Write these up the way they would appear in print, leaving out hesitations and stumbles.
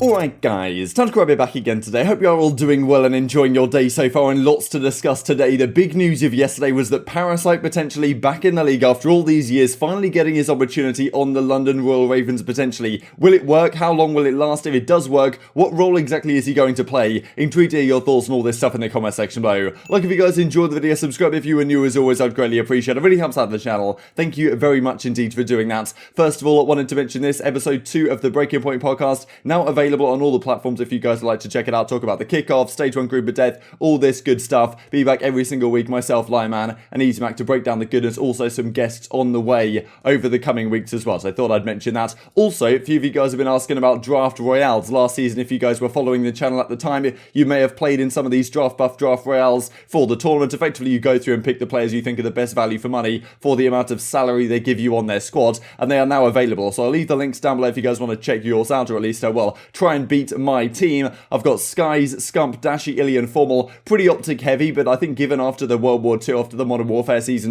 Alright guys, TacticalRab back again today. Hope you are all doing well and enjoying your day so far, and lots to discuss today. The big news of yesterday was that Parasite potentially back in the league after all these years, finally getting his opportunity on the London Royal Ravens potentially. Will it work? How long will it last? If it does work, what role exactly is he going to play? Intrigued to hear your thoughts on all this stuff in the comment section below. Like if you guys enjoyed the video, subscribe if you were new as always, I'd greatly appreciate it. It really helps out the channel. Thank you very much indeed for doing that. First of all, I wanted to mention this, episode 2 of the Breaking Point podcast, now available on all the platforms if you guys would like to check it out. Talk about the kickoff, stage 1 group of death, all this good stuff. Be back every single week, myself, Lyman, and easyMac to break down the goodness. Also some guests on the way over the coming weeks as well, so I thought I'd mention that. Also, a few of you guys have been asking about draft royales last season. If you guys were following the channel at the time, you may have played in some of these draft royales for the tournament. Effectively, you go through and pick the players you think are the best value for money for the amount of salary they give you on their squad, and they are now available. So I'll leave the links down below if you guys want to check yours out, or at least, well, try and beat my team. I've got Skies, Scump, Dashy, ILLey, and Formal. Pretty OpTic heavy, but I think given after the World War II, after the Modern Warfare season,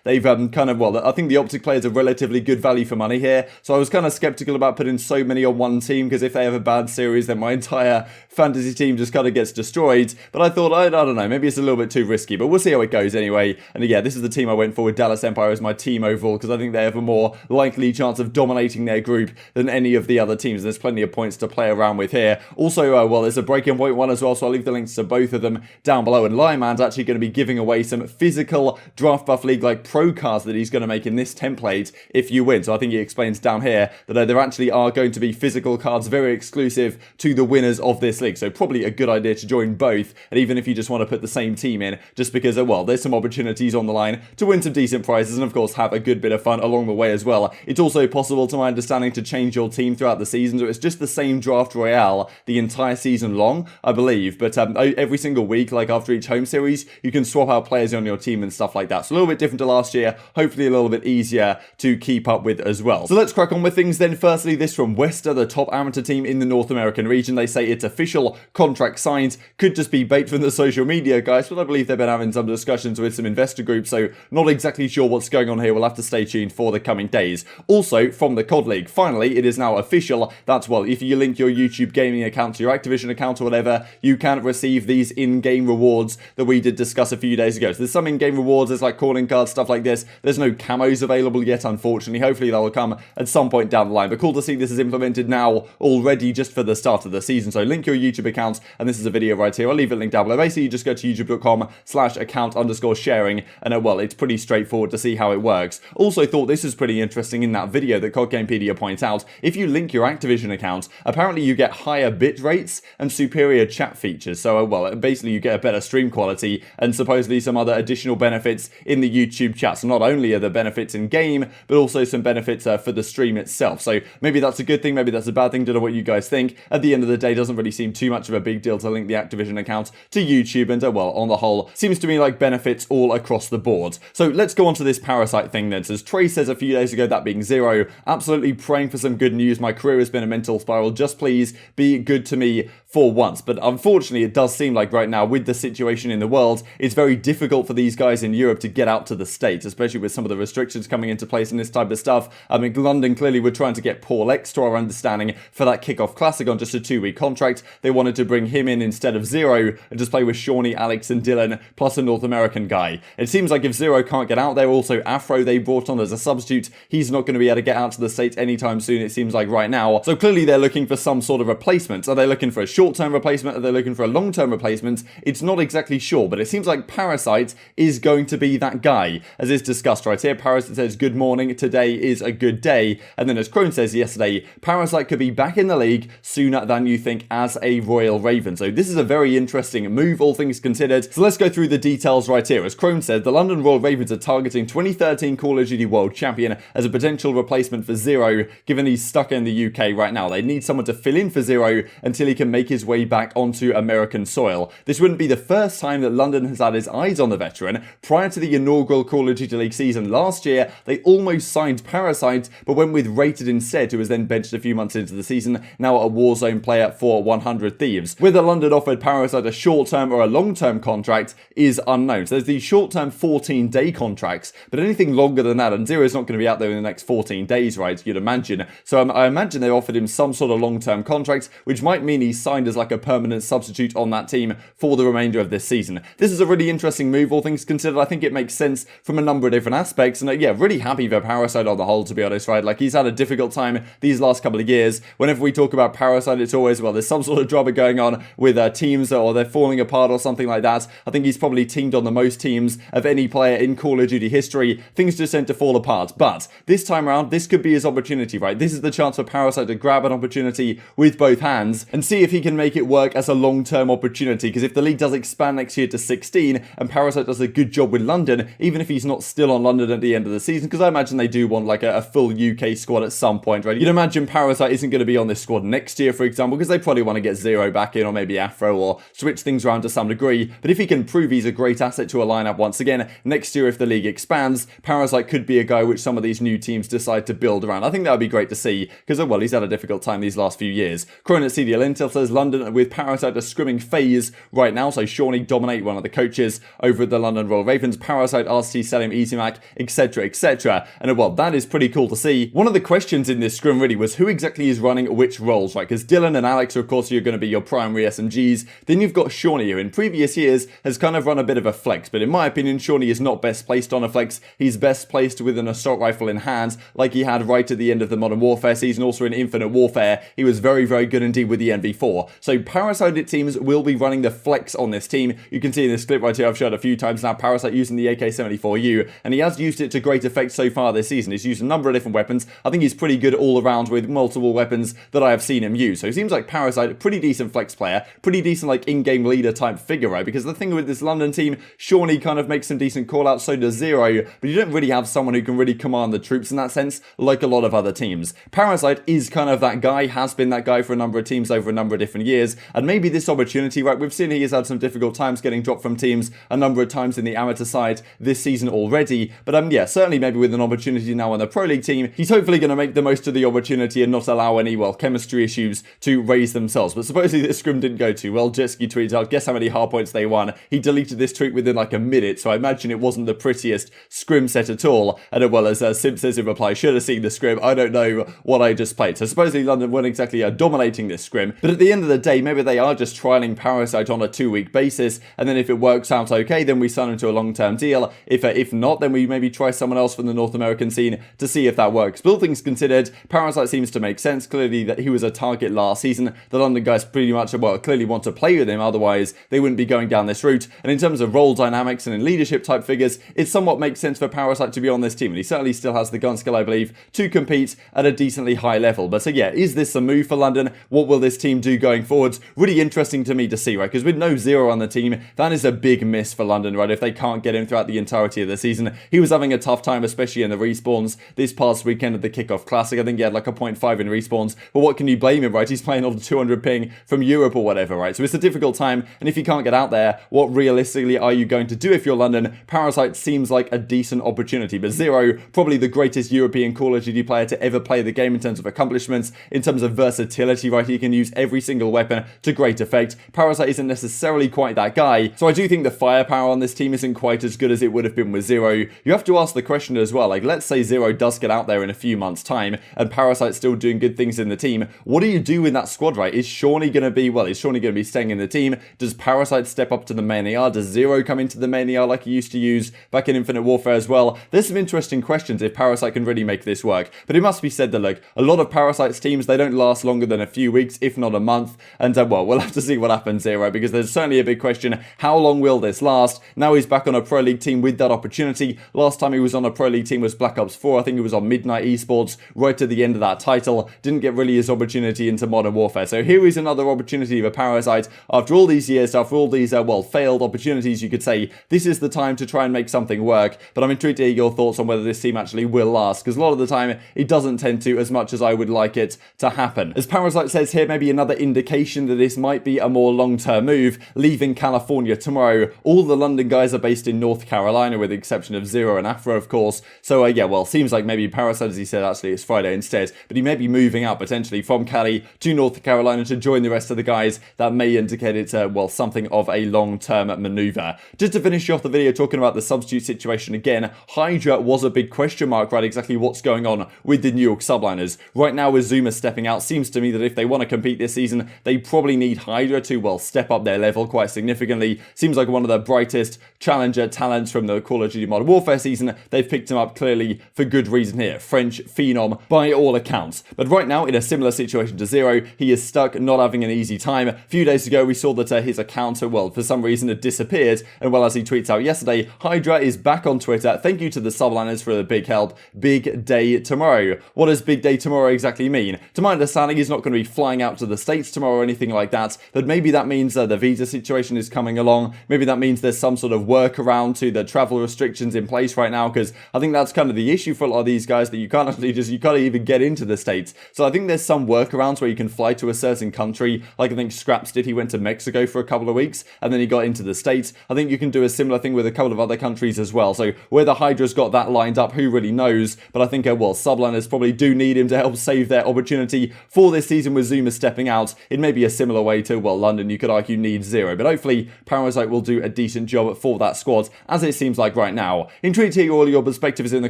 they've kind of, well, I think the OpTic players are relatively good value for money here. So I was kind of skeptical about putting so many on one team, because if they have a bad series, then my entire fantasy team just kind of gets destroyed. But I thought, I don't know, maybe it's a little bit too risky, but we'll see how it goes anyway. And yeah, this is the team I went for with Dallas Empire as my team overall, because I think they have a more likely chance of dominating their group than any of the other teams. There's plenty of points to play around with here. Also, well, there's a Breaking Point one as well, so I'll leave the links to both of them down below. And Lyman's actually going to be giving away some physical Draft Buff League like pro cards that he's going to make in this template if you win. So I think he explains down here that there actually are going to be physical cards very exclusive to the winners of this league. So probably a good idea to join both, and even if you just want to put the same team in, just because, well, there's some opportunities on the line to win some decent prizes and of course have a good bit of fun along the way as well. It's also possible, to my understanding, to change your team throughout the season, so it's just the same draft royale the entire season long, I believe, but every single week, like after each home series, you can swap out players on your team and stuff like that. So a little bit different to last year, hopefully a little bit easier to keep up with as well. So let's crack on with things then. Firstly, this from Wester, the top amateur team in the North American region. They say it's official, contract signed, could just be bait from the social media guys, but I believe they've been having some discussions with some investor groups, so not exactly sure what's going on here. We'll have to stay tuned for the coming days. Also, from the COD League, finally, it is now official that, well, if you link your YouTube gaming account to your Activision account or whatever, you can receive these in-game rewards that we did discuss a few days ago. So there's some in-game rewards, there's like calling cards, stuff like this. There's no camos available yet, unfortunately. Hopefully that will come at some point down the line, but cool to see this is implemented now already just for the start of the season. So link your YouTube account, and this is a video right here. I'll leave it linked down below. Basically, you just go to youtube.com/account_sharing, and well, it's pretty straightforward to see how it works. Also thought this is pretty interesting in that video that COD Gamepedia points out. If you link your Activision account, apparently you get higher bit rates and superior chat features. So, well, basically you get a better stream quality and supposedly some other additional benefits in the YouTube chat. So not only are there benefits in game, but also some benefits for the stream itself. So maybe that's a good thing, maybe that's a bad thing. Don't know what you guys think. At the end of the day, doesn't really seem too much of a big deal to link the Activision account to YouTube, and well, on the whole, seems to me like benefits all across the board. So let's go on to this Parasite thing then. So as Trey says a few days ago, that being Zero, absolutely praying for some good news. My career has been a mental spiral. Just please be good to me for once. But unfortunately, it does seem like right now, with the situation in the world, it's very difficult for these guys in Europe to get out to the States, especially with some of the restrictions coming into place and this type of stuff. I mean, London clearly were trying to get Paul X, to our understanding, for that kickoff classic on just a 2-week contract. They wanted to bring him in instead of Zero and just play with Shawnee, Alex, and Dylan, plus a North American guy. It seems like if Zero can't get out there, also Afro they brought on as a substitute, he's not going to be able to get out to the States anytime soon, it seems like right now. So clearly they're looking for some sort of replacement. Are they looking for a short-term replacement? Are they looking for a long-term replacement? It's not exactly sure, but it seems like Parasite is going to be that guy, as is discussed right here. Parasite says, good morning, today is a good day. And then as Crone says yesterday, Parasite could be back in the league sooner than you think as a Royal Raven. So this is a very interesting move, all things considered. So let's go through the details right here. As Crone said, the London Royal Ravens are targeting 2013 Call of Duty World Champion as a potential replacement for Zero, given he's stuck in the UK right now. They need someone to fill in for Zero until he can make his his way back onto American soil. This wouldn't be the first time that London has had his eyes on the veteran. Prior to the inaugural Call of Duty League season last year, they almost signed Parasite, but went with Rated instead, who was then benched a few months into the season, now a Warzone player for 100 Thieves. Whether London offered Parasite a short-term or a long-term contract is unknown. So there's these short-term 14-day contracts, but anything longer than that, and Zero's not going to be out there in the next 14 days, right, you'd imagine. So I imagine they offered him some sort of long-term contract, which might mean he's signed as like a permanent substitute on that team for the remainder of this season. This is a really interesting move, all things considered. I think it makes sense from a number of different aspects, and yeah, really happy for Parasite on the whole, to be honest, right? Like, he's had a difficult time these last couple of years. Whenever we talk about Parasite, it's always, well, there's some sort of drama going on with teams, or they're falling apart or something like that. I think he's probably teamed on the most teams of any player in Call of Duty history. Things just tend to fall apart, but this time around, this could be his opportunity, right? This is the chance for Parasite to grab an opportunity with both hands and see if he can make it work as a long-term opportunity, because if the league does expand next year to 16 and Parasite does a good job with London, even if he's not still on London at the end of the season, because I imagine they do want like a full UK squad at some point, right? You'd imagine Parasite isn't going to be on this squad next year, for example, because they probably want to get Zero back in, or maybe Afro, or switch things around to some degree. But if he can prove he's a great asset to a lineup once again, next year if the league expands, Parasite could be a guy which some of these new teams decide to build around. I think that would be great to see, because, well, he's had a difficult time these last few years. Crone at CDL Intel says London with Parasite are scrimming FaZe right now, so Shawnee dominate, one of the coaches over at the London Royal Ravens, Parasite, Arcitys, Cellium, easymac, etc, etc. And well, that is pretty cool to see. One of the questions in this scrim really was who exactly is running which roles, right? Because Dylan and Alex are, of course, you're going to be your primary SMGs. Then you've got Shawnee, who in previous years has kind of run a bit of a flex, but in my opinion, Shawnee is not best placed on a flex. He's best placed with an assault rifle in hand, like he had right at the end of the Modern Warfare season. Also in Infinite Warfare, he was very, very good indeed with the NV4. So Parasite teams will be running the flex on this team. You can see in this clip right here, I've showed a few times now, Parasite using the AK-74U, and he has used it to great effect so far this season. He's used a number of different weapons. I think he's pretty good all around with multiple weapons that I have seen him use. So it seems like Parasite, a pretty decent flex player, pretty decent like in-game leader type figure, right? Because the thing with this London team, Shawnee kind of makes some decent call-outs, so does Zero, but you don't really have someone who can really command the troops in that sense, like a lot of other teams. Parasite is kind of that guy, has been that guy for a number of teams over a number of different years, and maybe this opportunity, right, we've seen he has had some difficult times getting dropped from teams a number of times in the amateur side this season already, but yeah, certainly maybe with an opportunity now on the Pro League team, he's hopefully going to make the most of the opportunity and not allow any, well, chemistry issues to raise themselves. But supposedly this scrim didn't go too well. Jetski tweets out, guess how many hard points they won. He deleted this tweet within like a minute, so I imagine it wasn't the prettiest scrim set at all. And well, as Simp says in reply, should have seen the scrim, I don't know what I just played. So supposedly London weren't exactly dominating this scrim, but at the end of the day, maybe they are just trialing Parasite on a 2-week basis, and then if it works out okay, then we sign him to a long-term deal. If not, then we maybe try someone else from the North American scene to see if that works. But all things considered, Parasite seems to make sense. Clearly that he was a target last season. The London guys pretty much, well, clearly want to play with him, otherwise they wouldn't be going down this route. And in terms of role dynamics and in leadership type figures, it somewhat makes sense for Parasite to be on this team, and he certainly still has the gun skill, I believe, to compete at a decently high level. But so yeah, is this a move for London? What will this team do going forwards? Really interesting to me to see, right? Because with no Zero on the team, that is a big miss for London, right? If they can't get him throughout the entirety of the season. He was having a tough time, especially in the respawns this past weekend at the Kickoff Classic. I think he had like a 0.5 in respawns, but what can you blame him, right? He's playing on the 200 ping from Europe or whatever, right? So it's a difficult time, and if you can't get out there, what realistically are you going to do if you're London? Parasite seems like a decent opportunity, but Zero, probably the greatest European Call of Duty player to ever play the game in terms of accomplishments, in terms of versatility, right? He can use every single weapon to great effect. Parasite isn't necessarily quite that guy, so I do think the firepower on this team isn't quite as good as it would have been with Zero. You have to ask the question as well, like, let's say Zero does get out there in a few months' time, and Parasite's still doing good things in the team. What do you do in that squad, right? Is Shawnee going to be, well, is Shawnee going to be staying in the team? Does Parasite step up to the main AR? Does Zero come into the main AR like he used to use back in Infinite Warfare as well? There's some interesting questions if Parasite can really make this work. But it must be said that, look, a lot of Parasite's teams, they don't last longer than a few weeks, if not a month. And, well, we'll have to see what happens here, right? Because there's certainly a big question. How long will this last? Now he's back on a Pro League team with that opportunity. Last time he was on a Pro League team was Black Ops 4. I think it was on Midnight Esports, right to the end of that title. Didn't get really his opportunity into Modern Warfare. So here is another opportunity for Parasite. After all these years, after all these, well, failed opportunities, you could say, this is the time to try and make something work. But I'm intrigued to hear your thoughts on whether this team actually will last, because a lot of the time, it doesn't tend to as much as I would like it to happen. As Parasite says here, maybe another indication that this might be a more long-term move, leaving California tomorrow. All the London guys are based in North Carolina, with the exception of Zero and Afro, of course. So yeah, well, seems like maybe Parasite, as he said, actually it's Friday instead, but he may be moving out potentially from Cali to North Carolina to join the rest of the guys. That may indicate it's, well, something of a long-term maneuver. Just to finish off the video talking about the substitute situation again, Hydra was a big question mark, right? Exactly what's going on with the New York subliners. Right now, with Zuma stepping out, seems to me that if they want to compete this season, they probably need Hydra to, well, step up their level quite significantly. Seems like one of the brightest challenger talents from the Call of Duty Modern Warfare season. They've picked him up clearly for good reason here. French phenom by all accounts. But right now, in a similar situation to Zero, he is stuck, not having an easy time. A few days ago, we saw that his account, well, for some reason had disappeared. And well, as he tweets out yesterday, Hydra is back on Twitter. Thank you to the subliners for the big help. Big day tomorrow. What does big day tomorrow exactly mean? To my understanding, he's not going to be flying out to the States tomorrow or anything like that, but maybe that means the visa situation is coming along. Maybe that means there's some sort of workaround to the travel restrictions in place right now, because I think that's kind of the issue for a lot of these guys, that you can't actually you can't even get into the States. So I think there's some workarounds where you can fly to a certain country, like I think Scraps did. He went to Mexico for a couple of weeks and then he got into the States. I think you can do a similar thing with a couple of other countries as well. So whether Hydra's got that lined up, who really knows? But I think, well, subliners probably do need him to help save their opportunity for this season with Zuma stepping out. It may be a similar way to, well, London, you could argue, needs Zero. But hopefully Parasite will do a decent job for that squad, as it seems like right now. Intrigued to hear all your perspectives in the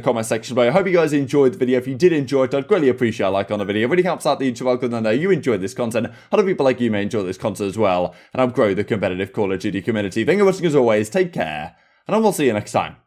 comment section below. I hope you guys enjoyed the video. If you did enjoy it, I'd greatly appreciate a like on the video. It really helps out the YouTube algorithm. I know you enjoyed this content. Other people like you may enjoy this content as well, and help grow the competitive Call of Duty community. Thank you for watching as always. Take care, and I will see you next time.